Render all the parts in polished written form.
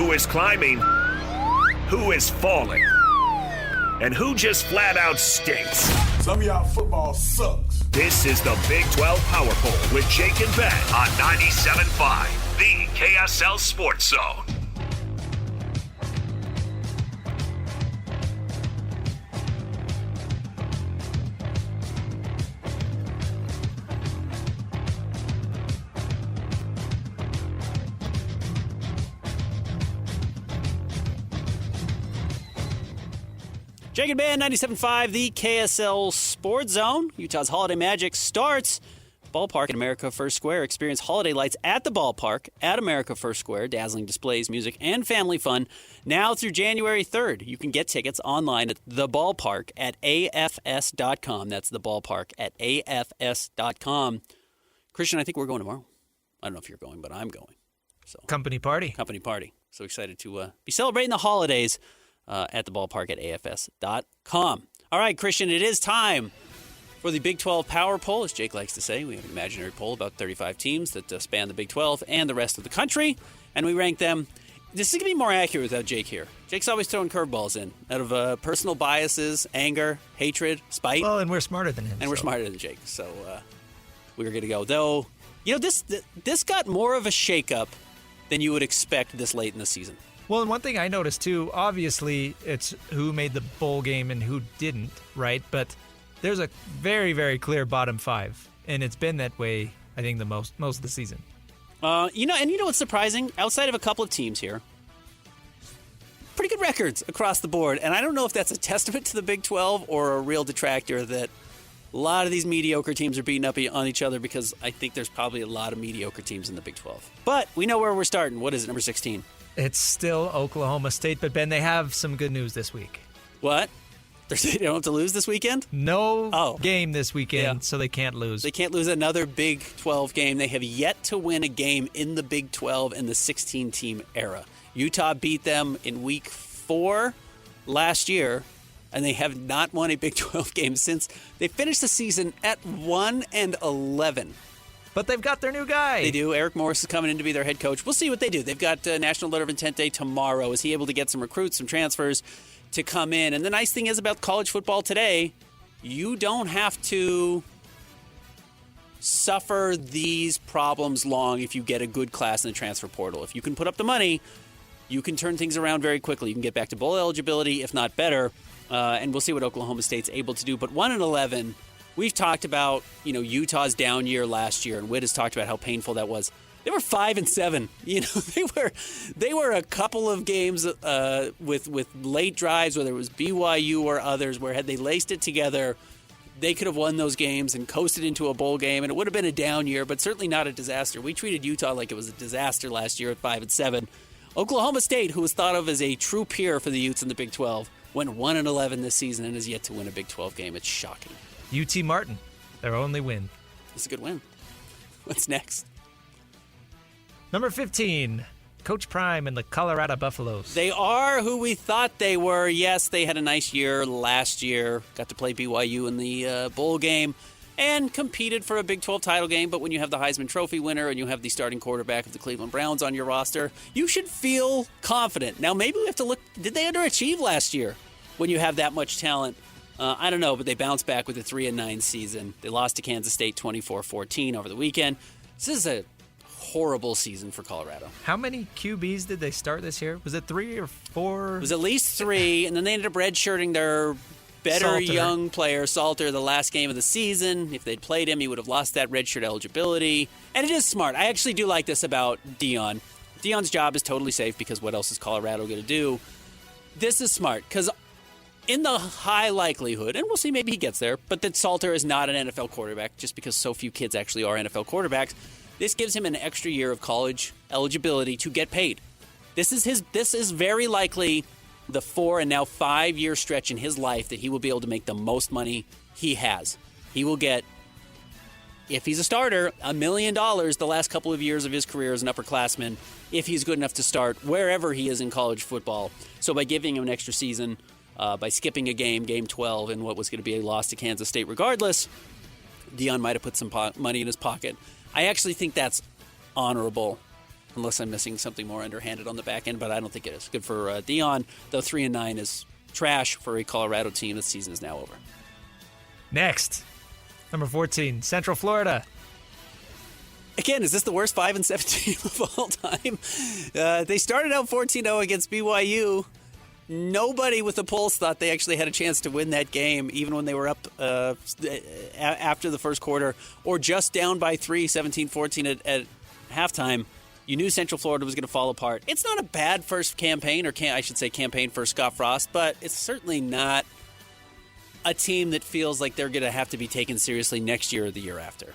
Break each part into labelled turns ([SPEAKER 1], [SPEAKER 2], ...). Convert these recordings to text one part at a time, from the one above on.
[SPEAKER 1] who is climbing, who is falling, and who just flat out stinks.
[SPEAKER 2] Some of y'all football sucks.
[SPEAKER 1] This is the Big 12 Power Poll with Jake and Ben on 97.5, the KSL Sports Zone.
[SPEAKER 3] Jake and Ben, 97.5, the KSL Sports Zone. Utah's Holiday Magic starts. Ballpark at America First Square. Experience holiday lights at the ballpark at America First Square. Dazzling displays, music, and family fun. Now through January 3rd. You can get tickets online at the ballpark at afs.com. That's the ballpark at afs.com. Christian, I think we're going tomorrow. I don't know if you're going, but I'm going. So
[SPEAKER 4] Company party.
[SPEAKER 3] Company party. So excited to be celebrating the holidays at the ballpark at afs.com. All right, Christian, it is time for the Big 12 Power Poll. As Jake likes to say, we have an imaginary poll about 35 teams that span the Big 12 and the rest of the country, and we rank them. This is going to be more accurate without Jake here. Jake's always throwing curveballs in out of personal biases, anger, hatred, spite.
[SPEAKER 4] Well, and we're smarter than him.
[SPEAKER 3] And we're smarter than Jake, so we're going to go. Though, you know, this got more of a shakeup than you would expect this late in the season.
[SPEAKER 4] Well, and one thing I noticed, too, obviously it's who made the bowl game and who didn't, right? But there's a very, very clear bottom five, and it's been that way, I think, the most of the season.
[SPEAKER 3] You know what's surprising? Outside of a couple of teams here, pretty good records across the board. And I don't know if that's a testament to the Big 12 or a real detractor that a lot of these mediocre teams are beating up on each other, because I think there's probably a lot of mediocre teams in the Big 12. But we know where we're starting. What is it, number 16?
[SPEAKER 4] It's still Oklahoma State, but Ben, they have some good news this week.
[SPEAKER 3] What? They don't have to lose this weekend?
[SPEAKER 4] No game this weekend, so they can't lose.
[SPEAKER 3] They can't lose another Big 12 game. They have yet to win a game in the Big 12 in the 16-team era. Utah beat them in Week 4 last year, and they have not won a Big 12 game since. They finished the season at 1-11.
[SPEAKER 4] But they've got their new guy.
[SPEAKER 3] They do. Eric Morris is coming in to be their head coach. We'll see what they do. They've got National Letter of Intent Day tomorrow. Is he able to get some recruits, some transfers to come in? And the nice thing is about college football today, you don't have to suffer these problems long if you get a good class in the transfer portal. If you can put up the money, you can turn things around very quickly. You can get back to bowl eligibility, if not better. And we'll see what Oklahoma State's able to do. But 1-11... We've talked about, Utah's down year last year, and Witt has talked about how painful that was. They were 5-7. They were a couple of games with late drives, whether it was BYU or others, where had they laced it together, they could have won those games and coasted into a bowl game, and it would have been a down year, but certainly not a disaster. We treated Utah like it was a disaster last year at 5-7. Oklahoma State, who was thought of as a true peer for the Utes in the Big 12, went 1-11 this season and has yet to win a Big 12 game. It's shocking.
[SPEAKER 4] UT Martin, their only win.
[SPEAKER 3] It's a good win. What's next?
[SPEAKER 4] Number 15, Coach Prime and the Colorado Buffaloes.
[SPEAKER 3] They are who we thought they were. Yes, they had a nice year last year. Got to play BYU in the bowl game and competed for a Big 12 title game. But when you have the Heisman Trophy winner and you have the starting quarterback of the Cleveland Browns on your roster, you should feel confident. Now, maybe we have to look, did they underachieve last year when you have that much talent? I don't know, but they bounced back with a 3-9 season. They lost to Kansas State 24-14 over the weekend. This is a horrible season for Colorado.
[SPEAKER 4] How many QBs did they start this year? Was it 3 or 4?
[SPEAKER 3] It was at least 3, and then they ended up redshirting their better young player, Salter, the last game of the season. If they'd played him, he would have lost that redshirt eligibility. And it is smart. I actually do like this about Deion. Deion's job is totally safe because what else is Colorado going to do? This is smart because in the high likelihood, and we'll see, maybe he gets there, but that Salter is not an NFL quarterback just because so few kids actually are NFL quarterbacks. This gives him an extra year of college eligibility to get paid. This is very likely the 4 and now 5 year stretch in his life that he will be able to make the most money he has. He will get, if he's a starter, $1 million the last couple of years of his career as an upperclassman if he's good enough to start wherever he is in college football. So by giving him an extra season, by skipping a game 12, and what was going to be a loss to Kansas State regardless, Deion might have put some money in his pocket. I actually think that's honorable unless I'm missing something more underhanded on the back end, but I don't think it is. Good for Dion, though 3-9 is trash for a Colorado team. The season is now over.
[SPEAKER 4] Next, number 14, Central Florida.
[SPEAKER 3] Again, is this the worst 5-7 team of all time? They started out 14-0 against BYU. Nobody with a pulse thought they actually had a chance to win that game, even when they were up after the first quarter, or just down by 3, 17-14 at halftime. You knew Central Florida was going to fall apart. It's not a bad first campaign, or I should say campaign for Scott Frost, but it's certainly not a team that feels like they're going to have to be taken seriously next year or the year after.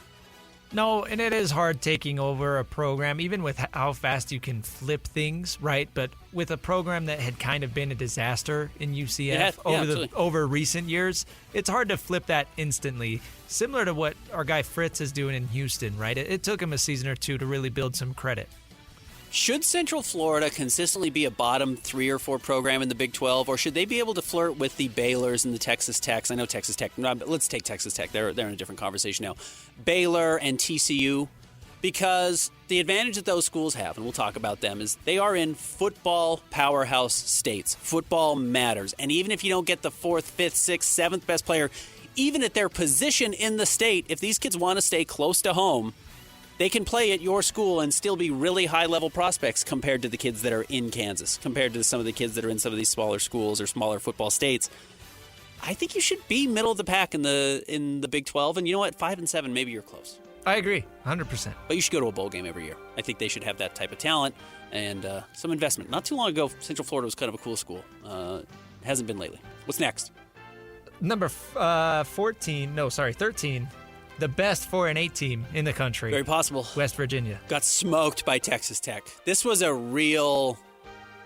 [SPEAKER 4] No, and it is hard taking over a program, even with how fast you can flip things, right? But with a program that had kind of been a disaster in UCF over recent years, it's hard to flip that instantly. Similar to what our guy Fritz is doing in Houston, right? It took him a season or two to really build some credit.
[SPEAKER 3] Should Central Florida consistently be a bottom 3 or 4 program in the Big 12, or should they be able to flirt with the Baylors and the Texas Techs? I know Texas Tech, but let's take Texas Tech. They're in a different conversation now. Baylor and TCU, because the advantage that those schools have, and we'll talk about them, is they are in football powerhouse states. Football matters. And even if you don't get the 4th, 5th, 6th, 7th best player, even at their position in the state, if these kids want to stay close to home, they can play at your school and still be really high-level prospects compared to the kids that are in Kansas, compared to some of the kids that are in some of these smaller schools or smaller football states. I think you should be middle of the pack in the Big 12. And you know what? 5-7, maybe you're close.
[SPEAKER 4] I agree, 100%.
[SPEAKER 3] But you should go to a bowl game every year. I think they should have that type of talent and some investment. Not too long ago, Central Florida was kind of a cool school. Hasn't been lately. What's next?
[SPEAKER 4] Number 13. The best 4-8 team in the country.
[SPEAKER 3] Very possible.
[SPEAKER 4] West Virginia.
[SPEAKER 3] Got smoked by Texas Tech. This was a real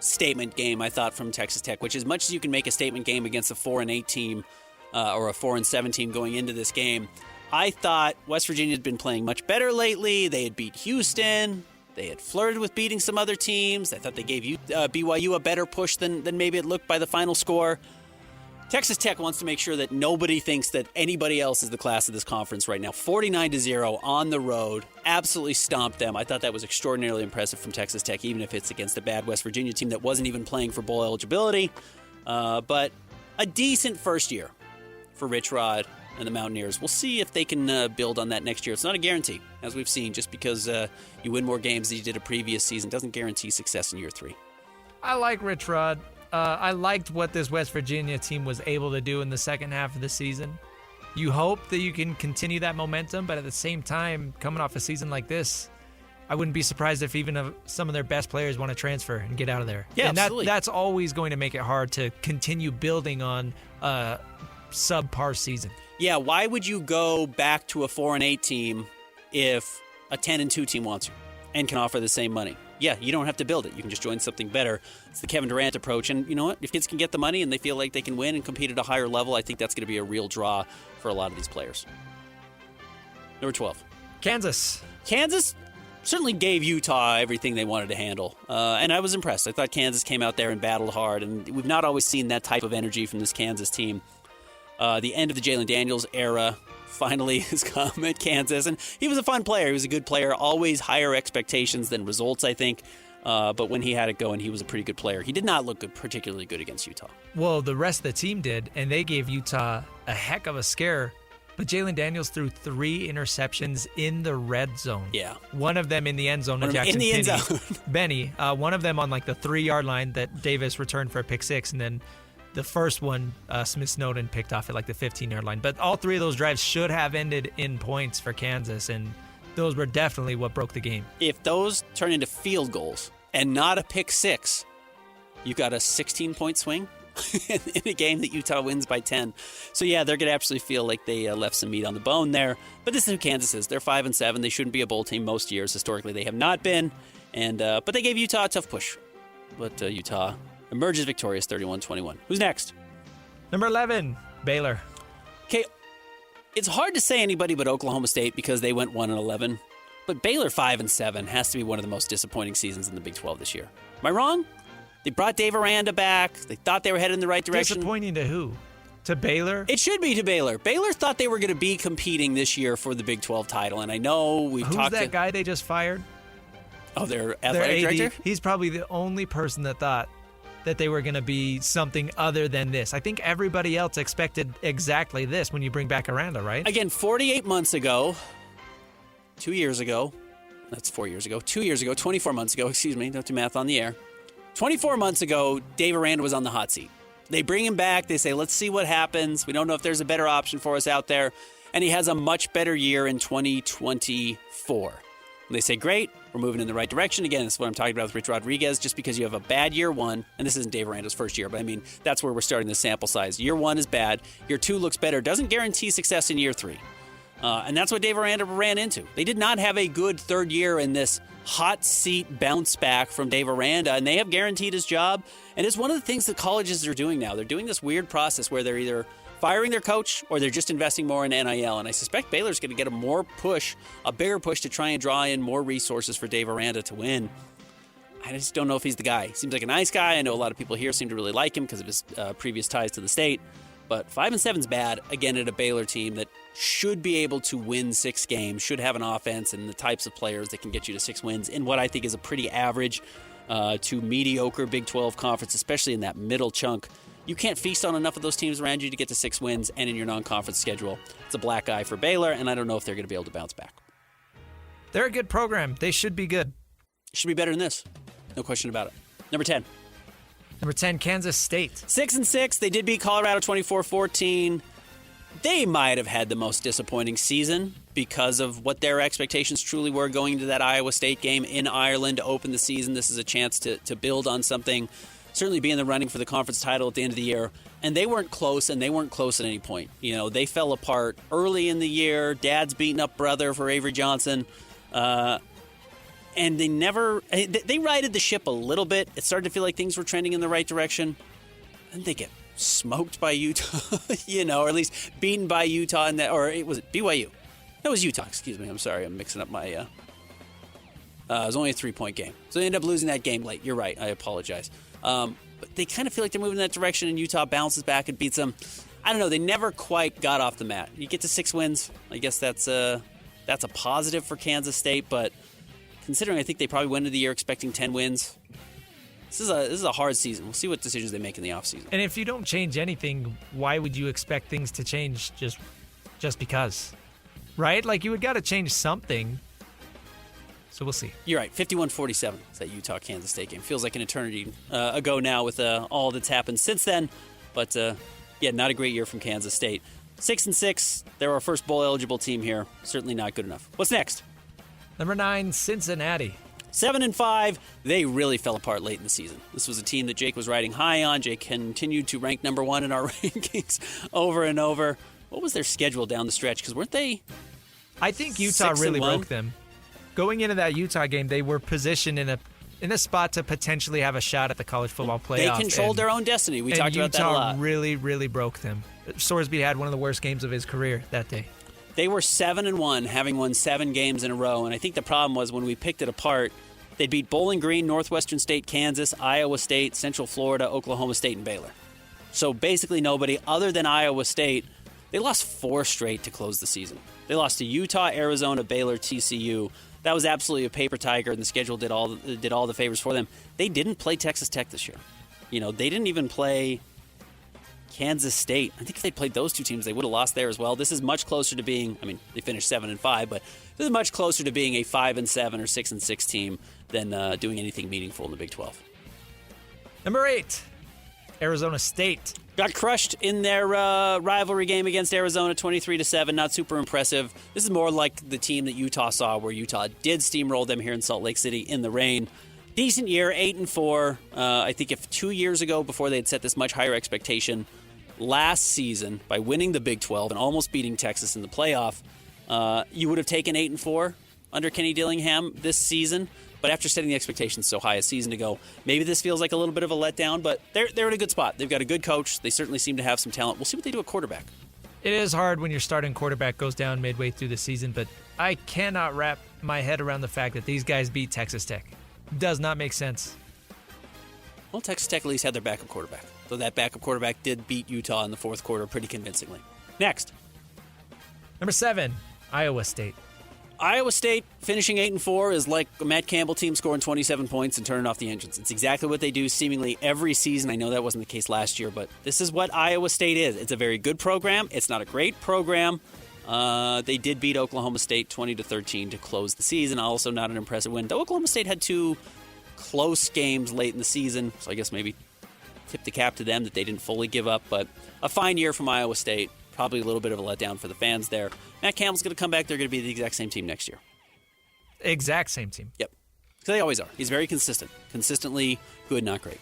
[SPEAKER 3] statement game, I thought, from Texas Tech, which as much as you can make a statement game against a 4-8 team or a 4-7 team going into this game, I thought West Virginia had been playing much better lately. They had beat Houston. They had flirted with beating some other teams. I thought they gave BYU a better push than maybe it looked by the final score. Texas Tech wants to make sure that nobody thinks that anybody else is the class of this conference right now. 49-0 on the road. Absolutely stomped them. I thought that was extraordinarily impressive from Texas Tech, even if it's against a bad West Virginia team that wasn't even playing for bowl eligibility. But a decent first year for Rich Rod and the Mountaineers. We'll see if they can build on that next year. It's not a guarantee, as we've seen. Just because you win more games than you did a previous season doesn't guarantee success in year 3.
[SPEAKER 4] I like Rich Rod. I liked what this West Virginia team was able to do in the second half of the season. You hope that you can continue that momentum, but at the same time, coming off a season like this, I wouldn't be surprised if even some of their best players want to transfer and get out of there.
[SPEAKER 3] Yeah,
[SPEAKER 4] and
[SPEAKER 3] absolutely.
[SPEAKER 4] That's always going to make it hard to continue building on a subpar season.
[SPEAKER 3] Yeah, why would you go back to a 4-8 team if a 10-2 team wants you and can offer the same money? Yeah, you don't have to build it. You can just join something better. It's the Kevin Durant approach. And you know what? If kids can get the money and they feel like they can win and compete at a higher level, I think that's going to be a real draw for a lot of these players. Number 12.
[SPEAKER 4] Kansas
[SPEAKER 3] Certainly gave Utah everything they wanted to handle. And I was impressed. I thought Kansas came out there and battled hard. And we've not always seen that type of energy from this Kansas team. The end of the Jalen Daniels era finally has come at Kansas. And he was a fun player. He was a good player. Always higher expectations than results, I think. But when he had it going, he was a pretty good player. He did not look particularly good against Utah.
[SPEAKER 4] Well, the rest of the team did, and they gave Utah a heck of a scare. But Jalen Daniels threw 3 interceptions in the red zone.
[SPEAKER 3] Yeah.
[SPEAKER 4] One of them in the end zone to Jackson
[SPEAKER 3] end zone.
[SPEAKER 4] Benny. One of them on like the 3-yard line that Davis returned for a pick 6, and then the first one, Smith Snowden picked off at like the 15-yard line. But all 3 of those drives should have ended in points for Kansas, and those were definitely what broke the game.
[SPEAKER 3] If those turn into field goals and not a pick 6, you got a 16-point swing in a game that Utah wins by 10. So, yeah, they're going to absolutely feel like they left some meat on the bone there. But this is who Kansas is. They're 5-7. They shouldn't be a bowl team most years. Historically, they have not been. And but they gave Utah a tough push. But Utah emerges victorious 31-21. Who's next?
[SPEAKER 4] Number 11, Baylor.
[SPEAKER 3] Okay, it's hard to say anybody but Oklahoma State because they went 1-11. But Baylor 5-7 has to be one of the most disappointing seasons in the Big 12 this year. Am I wrong? They brought Dave Aranda back. They thought they were headed in the right direction.
[SPEAKER 4] Disappointing to who? To Baylor?
[SPEAKER 3] It should be to Baylor. Baylor thought they were going to be competing this year for the Big 12 title, and I know we've
[SPEAKER 4] Who's
[SPEAKER 3] talked
[SPEAKER 4] that guy they just fired?
[SPEAKER 3] Oh, their
[SPEAKER 4] their
[SPEAKER 3] athletic
[SPEAKER 4] AD.
[SPEAKER 3] director?
[SPEAKER 4] He's probably the only person that thought that they were going to be something other than this. I think everybody else expected exactly this when you bring back Aranda, right?
[SPEAKER 3] Again, 48 months ago, 2 years ago, that's 4 years ago, 2 years ago, 24 months ago, excuse me, don't do math on the air. 24 months ago, Dave Aranda was on the hot seat. They bring him back. They say, let's see what happens. We don't know if there's a better option for us out there. And he has a much better year in 2024. And they say, great, we're moving in the right direction. Again, this is what I'm talking about with Rich Rodriguez. Just because you have a bad year one, and this isn't Dave Aranda's first year, but I mean, that's where we're starting the sample size. Year one is bad. Year two looks better. Doesn't guarantee success in year three. And that's what Dave Aranda ran into. They did not have a good third year in this hot seat bounce back from Dave Aranda, and they have guaranteed his job. And it's one of the things that colleges are doing now. They're doing this weird process where they're either firing their coach or they're just investing more in NIL. And I suspect Baylor's going to get a bigger push to try and draw in more resources for Dave Aranda to win. I just don't know if he's the guy. He seems like a nice guy. I know a lot of people here seem to really like him because of his previous ties to the state. But 5-7's bad, again, at a Baylor team that should be able to win 6 games, should have an offense and the types of players that can get you to 6 wins in what I think is a pretty average to mediocre Big 12 conference, especially in that middle chunk. You can't feast on enough of those teams around you to get to 6 wins, and in your non-conference schedule, it's a black eye for Baylor, and I don't know if they're going to be able to bounce back.
[SPEAKER 4] They're a good program. They should be good.
[SPEAKER 3] Should be better than this. No question about it. Number 10.
[SPEAKER 4] Number 10, Kansas State.
[SPEAKER 3] 6-6. They did beat Colorado 24-14. They might have had the most disappointing season because of what their expectations truly were going into that Iowa State game in Ireland to open the season. This is a chance to build on something, certainly be in the running for the conference title at the end of the year. And they weren't close, and they weren't close at any point. You know, they fell apart early in the year. Dad's beating up brother for Avery Johnson. And they righted the ship a little bit. It started to feel like things were trending in the right direction. And they get smoked by Utah, or at least beaten by Utah. Was it BYU? That was Utah, excuse me. I'm sorry, I'm mixing up my... it was only a 3-point game. So they ended up losing that game late. You're right, I apologize. But they kind of feel like they're moving in that direction, and Utah bounces back and beats them. I don't know, they never quite got off the mat. You get to 6 wins, I guess that's a positive for Kansas State, but considering I think they probably went into the year expecting 10 wins, this is a hard season. We'll see what decisions they make in the offseason.
[SPEAKER 4] And if you don't change anything, why would you expect things to change just because? Right? Like, you would got to change something. So we'll see.
[SPEAKER 3] You're right. 51-47 is that Utah-Kansas State game. Feels like an eternity ago now with all that's happened since then. But, not a great year from Kansas State. 6-6. They're our first bowl-eligible team here. Certainly not good enough. What's next?
[SPEAKER 4] Number 9, Cincinnati.
[SPEAKER 3] 7-5. They really fell apart late in the season. This was a team that Jake was riding high on. Jake continued to rank number 1 in our rankings over and over. What was their schedule down the stretch? Because weren't they...
[SPEAKER 4] I think Utah really broke them. Going into that Utah game, they were positioned in a spot to potentially have a shot at the college football playoff.
[SPEAKER 3] They controlled their own destiny. We talked about that a lot.
[SPEAKER 4] Utah really, really broke them. Sorsby had one of the worst games of his career that day.
[SPEAKER 3] They were 7-1, having won 7 games in a row. And I think the problem was when we picked it apart, they beat Bowling Green, Northwestern State, Kansas, Iowa State, Central Florida, Oklahoma State, and Baylor. So basically nobody other than Iowa State. They lost 4 straight to close the season. They lost to Utah, Arizona, Baylor, TCU. That was absolutely a paper tiger, and the schedule did all the favors for them. They didn't play Texas Tech this year. They didn't even play Kansas State. I think if they played those 2 teams, they would have lost there as well. This is much closer to being, they finished 7-5, but this is much closer to being a 5-7 or 6-6 team than doing anything meaningful in the Big 12.
[SPEAKER 4] Number 8, Arizona State.
[SPEAKER 3] Got crushed in their rivalry game against Arizona, 23-7. Not super impressive. This is more like the team that Utah saw, where Utah did steamroll them here in Salt Lake City in the rain. Decent year, 8-4. I think if 2 years ago, before they had set this much higher expectation, last season, by winning the Big 12 and almost beating Texas in the playoff, you would have taken 8-4 under Kenny Dillingham this season. But after setting the expectations so high a season ago, maybe this feels like a little bit of a letdown, but they're in a good spot. They've got a good coach. They certainly seem to have some talent. We'll see what they do at quarterback.
[SPEAKER 4] It is hard when your starting quarterback goes down midway through the season, but I cannot wrap my head around the fact that these guys beat Texas Tech. Does not make sense.
[SPEAKER 3] Well, Texas Tech at least had their backup quarterback, though that backup quarterback did beat Utah in the fourth quarter pretty convincingly. Next.
[SPEAKER 4] Number 7, Iowa State.
[SPEAKER 3] Iowa State finishing 8-4 is like a Matt Campbell team scoring 27 points and turning off the engines. It's exactly what they do seemingly every season. I know that wasn't the case last year, but this is what Iowa State is. It's a very good program. It's not a great program. They did beat Oklahoma State 20-13 to close the season. Also not an impressive win. Though Oklahoma State had 2 close games late in the season, so I guess maybe tip the cap to them that they didn't fully give up. But a fine year from Iowa State. Probably a little bit of a letdown for the fans there. Matt Campbell's going to come back. They're going to be the exact same team next year.
[SPEAKER 4] Exact same team.
[SPEAKER 3] Yep. So they always are. He's very consistent. Consistently good, not great.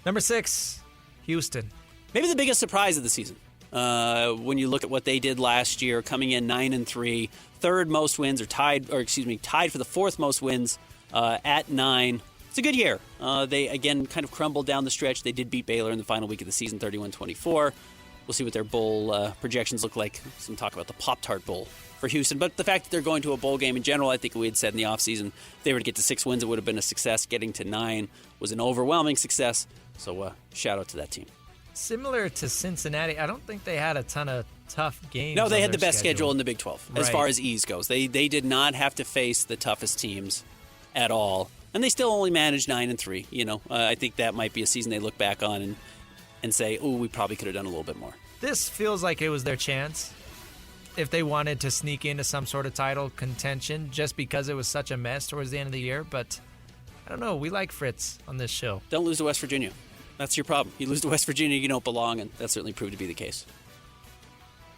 [SPEAKER 4] Number 6, Houston.
[SPEAKER 3] Maybe the biggest surprise of the season. When you look at what they did last year, coming in 9-3, third most wins, tied for the fourth most wins at 9. It's a good year. They, again, kind of crumbled down the stretch. They did beat Baylor in the final week of the season, 31-24. We'll see what their bowl projections look like. Some talk about the Pop-Tart Bowl for Houston. But the fact that they're going to a bowl game in general, I think we had said in the offseason, if they were to get to 6 wins, it would have been a success. Getting to 9 was an overwhelming success. So shout out to that team.
[SPEAKER 4] Similar to Cincinnati, I don't think they had a ton of tough games.
[SPEAKER 3] No, they had the best schedule in the Big 12 as
[SPEAKER 4] Right.
[SPEAKER 3] far as ease goes. They did not have to face the toughest teams at all. And they still only managed 9-3. I think that might be a season they look back on and say, "Oh, we probably could have done a little bit more."
[SPEAKER 4] This feels like it was their chance if they wanted to sneak into some sort of title contention just because it was such a mess towards the end of the year. But I don't know. We like Fritz on this show.
[SPEAKER 3] Don't lose to West Virginia. That's your problem. You lose to West Virginia, you don't belong, and that certainly proved to be the case.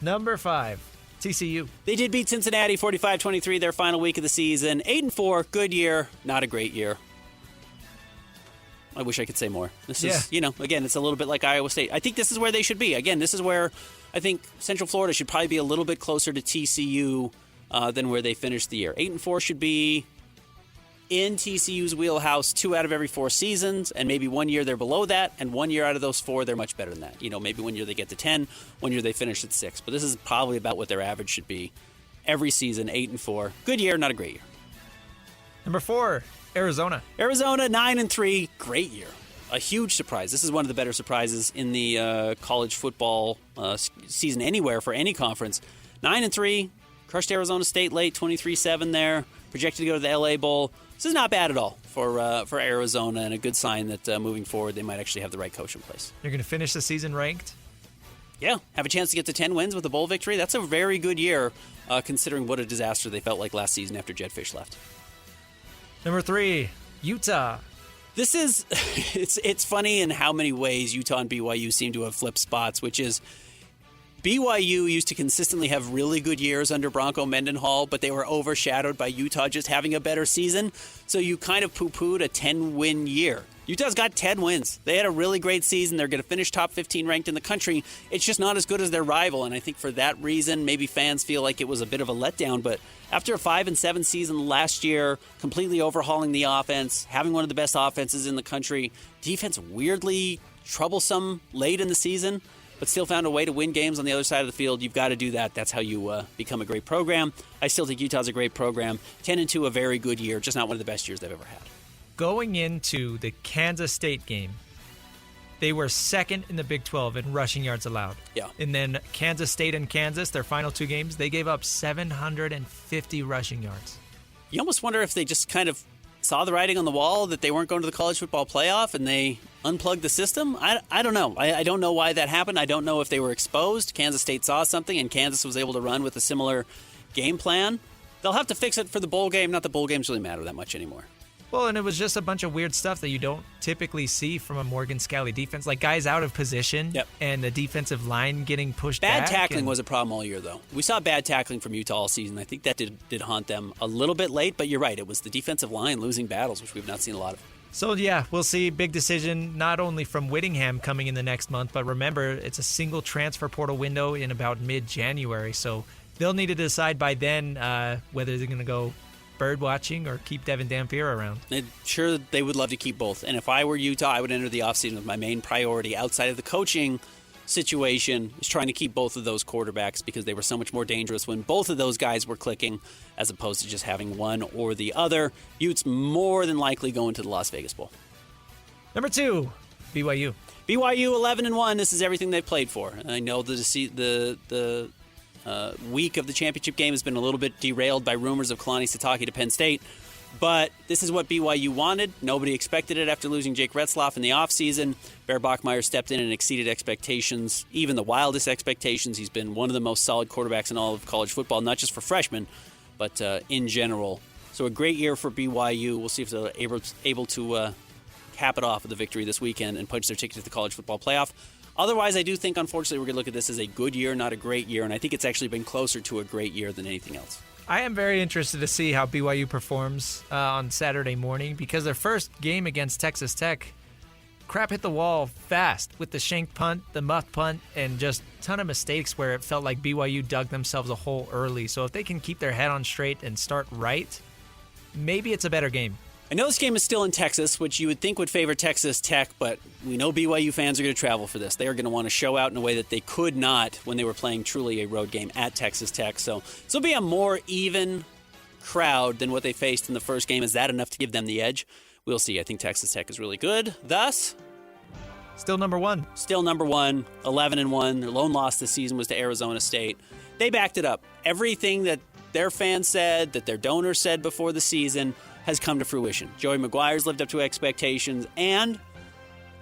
[SPEAKER 4] Number 5, TCU.
[SPEAKER 3] They did beat Cincinnati 45-23 their final week of the season. 8-4, good year, not a great year. I wish I could say more. This is, again, it's a little bit like Iowa State. I think this is where they should be. Again, this is where I think Central Florida should probably be a little bit closer to TCU than where they finished the year. 8-4 should be in TCU's wheelhouse 2 out of every 4 seasons, and maybe 1 year they're below that, and 1 year out of those 4 they're much better than that. Maybe 1 year they get to 10, 1 year they finish at 6. But this is probably about what their average should be every season, 8-4. Good year, not a great year.
[SPEAKER 4] Number 4, Arizona.
[SPEAKER 3] Arizona, 9-3, great year. A huge surprise. This is one of the better surprises in the college football season anywhere for any conference. 9-3, crushed Arizona State late, 23-7 there. Projected to go to the LA Bowl. This is not bad at all for Arizona, and a good sign that moving forward they might actually have the right coach in place.
[SPEAKER 4] You're going to finish the season ranked?
[SPEAKER 3] Yeah, have a chance to get to 10 wins with a bowl victory. That's a very good year, considering what a disaster they felt like last season after Jedd Fisch left.
[SPEAKER 4] Number 3, Utah.
[SPEAKER 3] This is, it's funny in how many ways Utah and BYU seem to have flipped spots, which is BYU used to consistently have really good years under Bronco Mendenhall, but they were overshadowed by Utah just having a better season. So you kind of poo-pooed a 10-win year. Utah's got 10 wins. They had a really great season. They're going to finish top 15 ranked in the country. It's just not as good as their rival, and I think for that reason, maybe fans feel like it was a bit of a letdown. But after a 5-7 season last year, completely overhauling the offense, having one of the best offenses in the country, defense weirdly troublesome late in the season, but still found a way to win games on the other side of the field. You've got to do that. That's how you become a great program. I still think Utah's a great program. 10-2, a very good year, just not one of the best years they've ever had.
[SPEAKER 4] Going into the Kansas State game, they were second in the Big 12 in rushing yards allowed.
[SPEAKER 3] Yeah.
[SPEAKER 4] And then Kansas State and Kansas, their final 2 games, they gave up 750 rushing yards.
[SPEAKER 3] You almost wonder if they just kind of saw the writing on the wall that they weren't going to the college football playoff and they unplugged the system. I don't know. I don't know why that happened. I don't know if they were exposed. Kansas State saw something and Kansas was able to run with a similar game plan. They'll have to fix it for the bowl game. Not that bowl games really matter that much anymore.
[SPEAKER 4] Well, and it was just a bunch of weird stuff that you don't typically see from a Morgan Scalley defense, like guys out of position and the defensive line getting pushed back.
[SPEAKER 3] Bad tackling was a problem all year, though. We saw bad tackling from Utah all season. I think that did haunt them a little bit late, but you're right. It was the defensive line losing battles, which we've not seen a lot of.
[SPEAKER 4] So, yeah, we'll see. Big decision not only from Whittingham coming in the next month, but remember, it's a single transfer portal window in about mid-January. So they'll need to decide by then whether they're going to go bird watching or keep Devin Dampier around.
[SPEAKER 3] Sure, they would love to keep both. And if I were Utah, I would enter the offseason with my main priority outside of the coaching situation is trying to keep both of those quarterbacks because they were so much more dangerous when both of those guys were clicking as opposed to just having one or the other. Utes more than likely going to the Las Vegas Bowl.
[SPEAKER 4] Number 2, BYU.
[SPEAKER 3] BYU 11-1. This is everything they've played for. I know the week of the championship game has been a little bit derailed by rumors of Kalani Sitake to Penn State. But this is what BYU wanted. Nobody expected it after losing Jake Retzlaff in the offseason. Bear Bachmeier stepped in and exceeded expectations, even the wildest expectations. He's been one of the most solid quarterbacks in all of college football, not just for freshmen, but in general. So a great year for BYU. We'll see if they're able to cap it off with a victory this weekend and punch their ticket to the college football playoff. Otherwise, I do think, unfortunately, we're going to look at this as a good year, not a great year, and I think it's actually been closer to a great year than anything else.
[SPEAKER 4] I am very interested to see how BYU performs on Saturday morning because their first game against Texas Tech, crap hit the wall fast with the shank punt, the muff punt, and just a ton of mistakes where it felt like BYU dug themselves a hole early. So if they can keep their head on straight and start right, maybe it's a better game.
[SPEAKER 3] I know this game is still in Texas, which you would think would favor Texas Tech, but we know BYU fans are going to travel for this. They are going to want to show out in a way that they could not when they were playing truly a road game at Texas Tech. So this will be a more even crowd than what they faced in the first game. Is that enough to give them the edge? We'll see. I think Texas Tech is really good. Thus,
[SPEAKER 4] still number one.
[SPEAKER 3] Still number one, 11-1. Their lone loss this season was to Arizona State. They backed it up. Everything that their fans said, that their donors said before the season, has come to fruition. Joey McGuire's lived up to expectations, and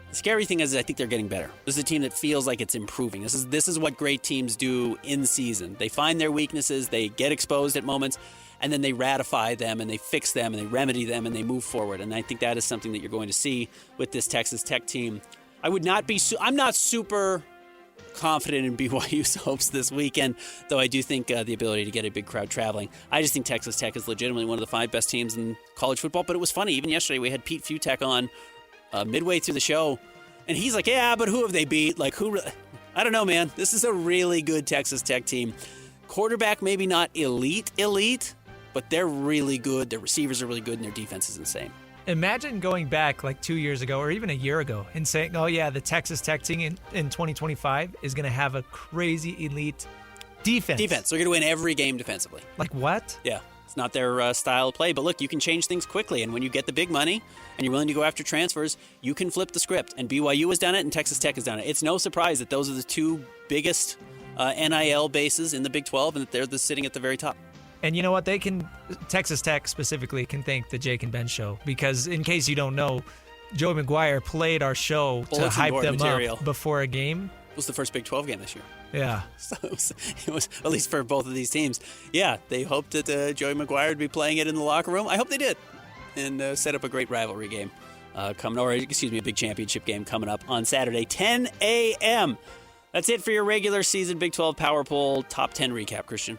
[SPEAKER 3] the scary thing is I think they're getting better. This is a team that feels like it's improving. This is what great teams do in season. They find their weaknesses, they get exposed at moments, and then they ratify them, and they fix them, and they remedy them, and they move forward. And I think that is something that you're going to see with this Texas Tech team. I'm not super confident in BYU's hopes this weekend, though I do think the ability to get a big crowd traveling. I just think Texas Tech is legitimately one of the 5 best teams in college football. But it was funny, even yesterday we had Pete Futek on midway through the show, and he's like, yeah, but who have they beat? Like, who? I don't know, man. This is a really good Texas Tech team. Quarterback maybe not elite, but they're really good. Their receivers are really good, and their defense is insane.
[SPEAKER 4] Imagine going back like 2 years ago or even a year ago and saying, oh, yeah, the Texas Tech team in 2025 is going to have a crazy elite defense.
[SPEAKER 3] They're going to win every game defensively.
[SPEAKER 4] Like what?
[SPEAKER 3] Yeah. It's not their style of play. But look, you can change things quickly. And when you get the big money and you're willing to go after transfers, you can flip the script. And BYU has done it and Texas Tech has done it. It's no surprise that those are the 2 biggest NIL bases in the Big 12 and that they're sitting at the very top.
[SPEAKER 4] And you know what? Texas Tech specifically can thank the Jake and Ben show because in case you don't know, Joey McGuire played our show to hype them up before a game.
[SPEAKER 3] It was the first Big 12 game this year.
[SPEAKER 4] Yeah.
[SPEAKER 3] So it was at least for both of these teams. Yeah, they hoped that Joey McGuire would be playing it in the locker room. I hope they did. And set up a great rivalry game a big championship game coming up on Saturday, 10 a.m. That's it for your regular season Big 12 Power Poll Top 10 recap, Christian.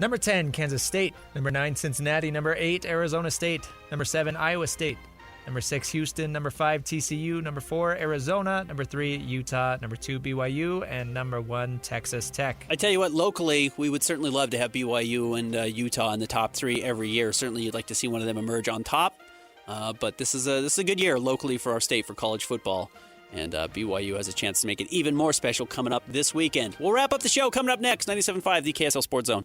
[SPEAKER 4] Number 10, Kansas State. Number 9, Cincinnati. Number 8, Arizona State. Number 7, Iowa State. Number 6, Houston. Number 5, TCU. Number 4, Arizona. Number 3, Utah. Number 2, BYU. And number 1, Texas Tech.
[SPEAKER 3] I tell you what, locally, we would certainly love to have BYU and Utah in the top 3 every year. Certainly you'd like to see one of them emerge on top. But this is a good year locally for our state for college football. And BYU has a chance to make it even more special coming up this weekend. We'll wrap up the show coming up next, 97.5, the KSL Sports Zone.